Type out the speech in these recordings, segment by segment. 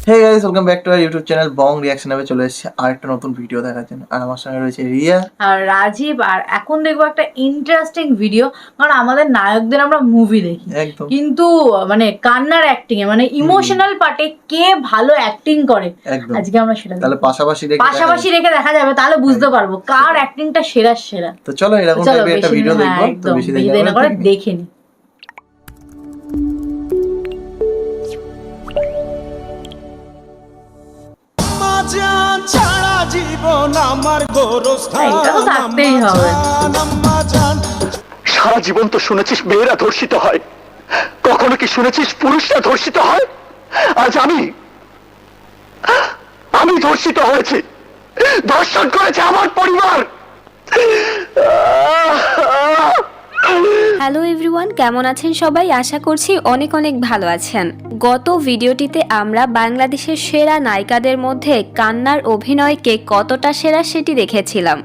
Hey guys, welcome back to our YouTube channel Bong Reaction. আমি চলে এসেছি আরেকটা নতুন ভিডিও দেখার জন্য। আর আমার সঙ্গে রয়েছে রিয়া আর রাজীব। আর এখন দেখবো একটা ইন্টারেস্টিং ভিডিও, কারণ আমাদের নায়কদের আমরা মুভি দেখি একদম। কিন্তু মানে কান্নার অ্যাক্টিং এ মানে ইমোশনাল পার্টে কে ভালো অ্যাক্টিং করে একদম। আজকে আমরা সেটা তাহলে দেখবো। পাশাপাশি রেখে দেখা যাবে, তাহলে বুঝতে পারবো কার অ্যাক্টিংটা সেরা সেরা। তো চলো এরকম চলো টাইপের একটা ভিডিও দেখবো। তো একদম বেশি বেশি দেরি দেরি না না করে করে দেখে নি। এটা তো থাকতেই হবে। সারা জীবন তো শুনেছিস মেয়েরা ধর্ষিত হয়, কখনো কি শুনেছিস পুরুষরা ধর্ষিত হয়? আজ আমি ধর্ষিত হয়েছি, ধর্ষণ করেছে আমার পরিবার। হ্যালো এভরিওয়ান, কেমন আছেন সবাই? আশা করছি অনেক অনেক ভালো আছেন। গত ভিডিওটিতে আমরা বাংলাদেশের সেরা নায়িকাদের মধ্যে কান্নার অভিনয়কে কতটা সেরা সেটি দেখেছিলাম।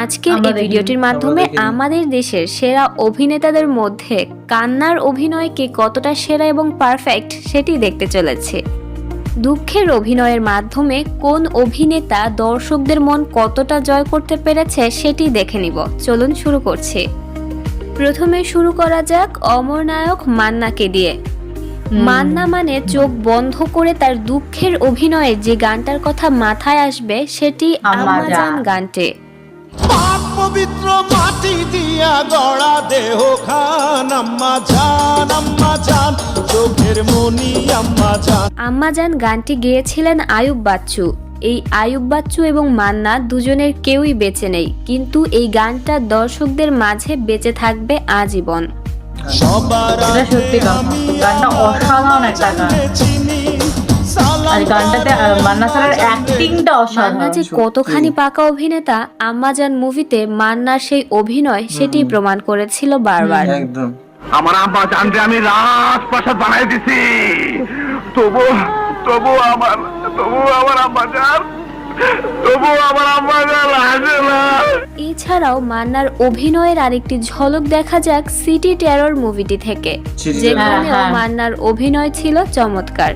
আজকের এই ভিডিওটির মাধ্যমে আমাদের দেশের সেরা অভিনেতাদের মধ্যে কান্নার অভিনয়কে কতটা সেরা এবং পারফেক্ট সেটি দেখতে চলেছে। দুঃখের অভিনয়ের মাধ্যমে কোন অভিনেতা দর্শকদের মন কতটা জয় করতে পেরেছে সেটি দেখে নিব। চলুন শুরু করছি। প্রথমে শুরু করা যাক অমর নায়ক মান্নাকে দিয়ে। মান্না মানে চোখ বন্ধ করে তার দুঃখের অভিনয়ে যে গানটার কথা মাথায় আসবে সেটি আম্মাজান গানটি। পবিত্র মাটি দিয়া গড়া দেহ খান আম্মাজান চোখের মনি আম্মাজান। আম্মাজান গানটি গেয়েছিলেন আয়ুব বাচ্চু। এই আয়ুব বাচ্চু এবং মান্না দুজনের কেউই বেঁচে নেই, কিন্তু এই গানটা দর্শকদের মাঝে বেঁচে থাকবে আজীবন। এটা সত্যি গানটা অসাধারণ একটা গান। আর গানটাতে মান্না স্যারের অ্যাক্টিংটা অসাধারণ। মান্না যে কতখানি পাকা অভিনেতা আম্মাজান মুভিতে মান্নার সেই অভিনয় সেটি প্রমাণ করেছিল বারবার। একদম। আমার আম্মা জানতে আমি রাজপ্রাসাদ বানাই দিছি, তবু আমার আম্মা জান হাসে না। এছাড়াও মান্নার অভিনয়ের আরেকটি ঝলক দেখা যাক সিটি টেরর মুভিটি থেকে, যেখানেও মান্নার অভিনয় ছিল চমৎকার।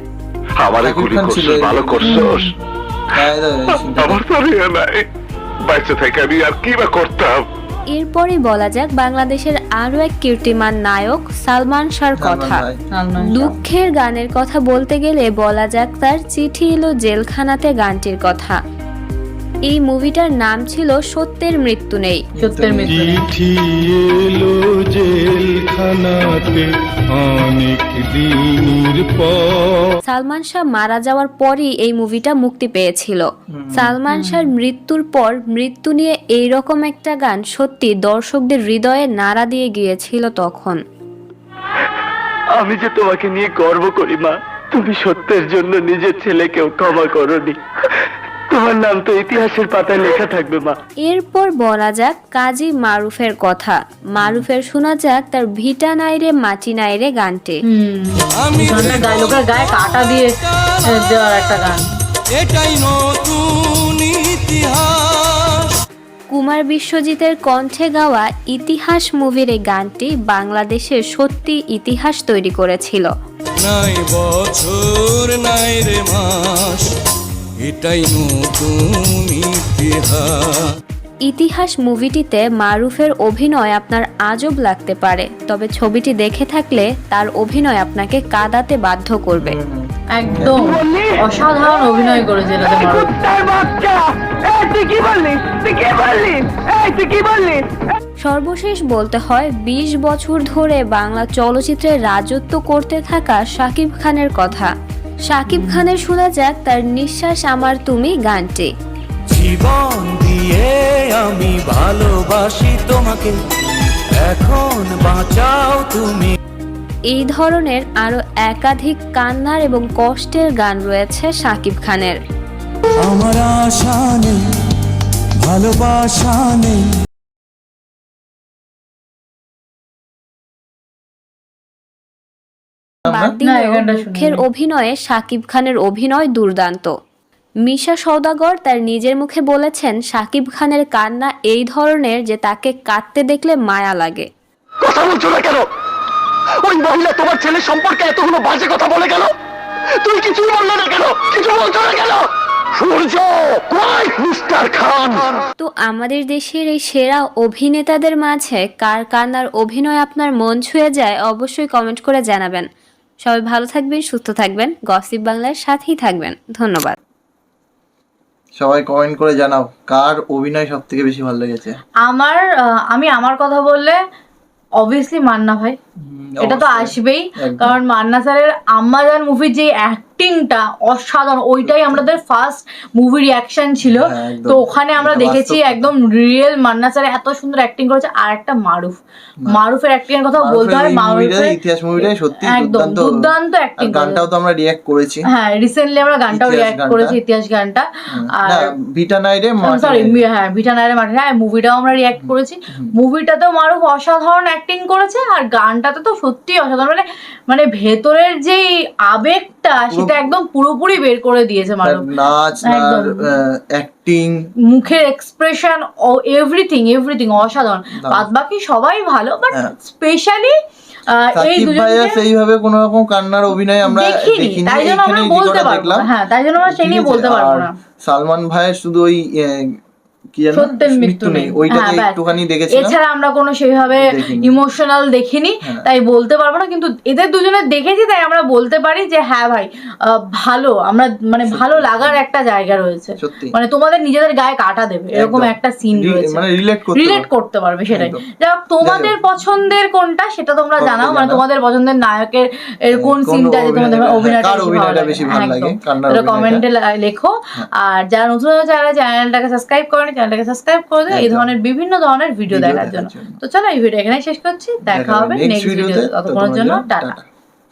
আমারে গুলি করছিস, ভালো করছিস। আমার তো রিয়া নাই, বাইরে থেকে আমি আর কি বা করতাম। এরপরই বলা যাক বাংলাদেশের আরো এক কীর্তিমান নায়ক সালমান শাহর কথা। দুঃখের গানের কথা বলতে গেলে বলা যাক তার চিঠি এলো জেলখানাতে গানটির কথা। এই মুভিটার নাম ছিল সত্যের মৃত্যু নেই। চিঠি এলো জেলখানাতে অনেক দিনের পর। সালমান শাহ মারা যাওয়ার পরই এই মুভিটা মুক্তি পেয়েছিল। সালমান শাহর মৃত্যুর পর মৃত্যু নিয়ে এইরকম একটা গান সত্যি দর্শকদের হৃদয়ে নাড়া দিয়ে গিয়েছিল তখন। আমি যে তোমাকে নিয়ে গর্ব করি মা, তুমি সত্যের জন্য নিজের ছেলেকেও ক্ষমা করনি। তোমার নাম তো ইতিহাসের পাতায় লেখা থাকবে মা। এরপর বলা যাক কাজী মারুফের কথা। মারুফের শোনা যাক তার ভিটা নাইরে মাটি নাইরে গানটি। লোকের গায়ে কাটা দিয়ে দেওয়ার একটা গান। এটাই নতুন ইতিহাস। কুমার বিশ্বজিতের কণ্ঠে গাওয়া ইতিহাস মুভির এই গানটি বাংলাদেশের সত্যি ইতিহাস তৈরি করেছিল। নাই বছর নাই রে মাস, এটাই নতুন ইতিহাস। ইতিহাস মুভিটিতে মারুফের অভিনয় আপনার আজব লাগতে পারে, তবে ছবিটি দেখে থাকলে তার অভিনয় আপনাকে কাঁদাতে বাধ্য করবে। একদম অসাধারণ অভিনয় করেছে এটাতে মারুফ। সর্বশেষ বলতে হয় 20 বছর ধরে বাংলা চলচ্চিত্রে রাজত্ব করতে থাকা শাকিব খানের কথা। শাকিব খানের শোনা যাক তার নিঃশ্বাস আমার তুমি গানটি। জীবন দিয়ে আমি ভালোবাসি তোমাকে, এখন বাঁচাও তুমি। এই ধরনের আরো একাধিক কান্নার এবং কষ্টের গান রয়েছে শাকিব খানের। আমার আশা নেই, ভালোবাসা নেই। বাদ দিলেও দুঃখের অভিনয়ে শাকিব খানের অভিনয় দুর্দান্ত। মিশা সওদাগর তার নিজের মুখে বলেছেন শাকিব খানের কান্না এই ধরনের যে তাকে কাঁদতে দেখলে মায়া লাগে। কথা বলছো না কেন? ওই মহিলা তোমার ছেলে সম্পর্কে এতগুলো বাজে কথা বলে গেল, তুই কিছুই বললে না কেন? কিছু বলছো না কেন? সূর্য কই মিস্টার খান? তো আমাদের দেশের এই সেরা অভিনেতাদের মাঝে কার কান্নার অভিনয় আপনার মন ছুঁয়ে যায় অবশ্যই কমেন্ট করে জানাবেন। সবাই ভালো থাকবেন, সুস্থ থাকবেন, গসিপ বাংলার সাথেই থাকবেন। ধন্যবাদ। সবাই কমেন্ট করে জানাও কার অভিনয় সব থেকে বেশি ভালো লেগেছে। আমি আমার কথা বললে অবভিয়াসলি মান্না ভাই, এটা তো অবশ্যই। আসবেই। একদম। কারণ মান্না স্যারের আম্মাজান মুভির যে অ্যাক্টিংটা অসাধারণ, ওইটাই আমাদের ফার্স্ট মুভি রিয়াকশন ছিল। হ্যাঁ, একদম। তো ওখানে আমরা এটা দেখেছি বাস্তব কথা। একদম রিয়েল মান্না স্যার এত সুন্দর অ্যাক্টিং করেছে। আর একটা মারুফের অ্যাক্টিং এর কথা বলতে হয়। মারুফের ইতিহাস মুভিটাই সত্যি একদম দুর্দান্ত আর অ্যাক্টিং। গানটাও তো আমরা রিয়াক্ট করেছি। হ্যাঁ, রিসেন্টলি আমরা গানটাও ইতিহাস রিয়াক্ট গানটা। করেছি, ইতিহাস গানটা। আর না, ভিটা নাইরে সরি, হ্যাঁ ভিটা নাইরে মাঠে, হ্যাঁ মুভিটাও আমরা রিয়াক্ট করেছি। মুভিটাতেও মারুফ অসাধারণ অ্যাক্টিং করেছে, আর গানটাতে তো সত্যি অসাধারণ। মানে ভেতরের যে আবেগটা সেটা একদম পুরোপুরি বের করে দিয়েছে মারুফ। নাচ, একদম। অ্যাক্টিং, মুখের এক্সপ্রেশন, এভরিথিং অসাধারণ। বাদ বাকি সবাই ভালো, বাট হ্যাঁ। স্পেশালি এই সাকিব ভাইয়া দুজনকে সেইভাবে কোনো রকম কান্নার অভিনয় আমরা দেখিনি, তাই জন্য আমরা এইখানেই বলতে রেকর্ডে পারবো না। হ্যাঁ, তাই জন্য আমরা সেই নিয়ে ঠিক আছে, বলতে পারবো আর না। সালমান ভাইয়ের শুধু ওই কি জানো সত্যের মৃত্যু নেই, ওইটাকে হ্যাঁ, ব্যাস। একটুখানি দেখেছিলাম। এছাড়া আমরা কোনো সেইভাবে দেখিনি। ইমোশনাল দেখিনি, হ্যাঁ। তাই বলতে পারবো না। কিন্তু এদের দুজনের দেখেছি, তাই আমরা বলতে পারি যে হ্যাঁ ভাই, ভালো, আমরা মানে ভালো লাগার একটা জায়গা রয়েছে। সত্যি। মানে তোমাদের নিজেদের গায়ে কাটা দেবে এরকম একদম। একটা সিন রয়েছে, মানে রিলেট করতে পারবে সেটাই। একদম। যাই হোক, তোমাদের পছন্দের কোনটা সেটা তোমরা কমেন্টে জানাও। মানে জানাও। তোমাদের পছন্দের নায়কের কোন কোন সিনটা যে তোমাদের অভিনয়টা, অভিনয়টা কার অভিনয়টা বেশি ভালো লাগে, কান্নার অভিনয়টা। কমেন্টে লেখো। আর যারা নতুন চ্যানেলটাকে সাবস্ক্রাইব করেনি, চ্যানেলটাকে সাবস্ক্রাইব করে দিও এই একদম। ধরনের বিভিন্ন ধরনের ভিডিও দেখার জন্য। তো চলো এই ভিডিও এখানে শেষ করছি, দেখা হবে নেক্সট ভিডিওতে। ততক্ষণের জন্য টাটা।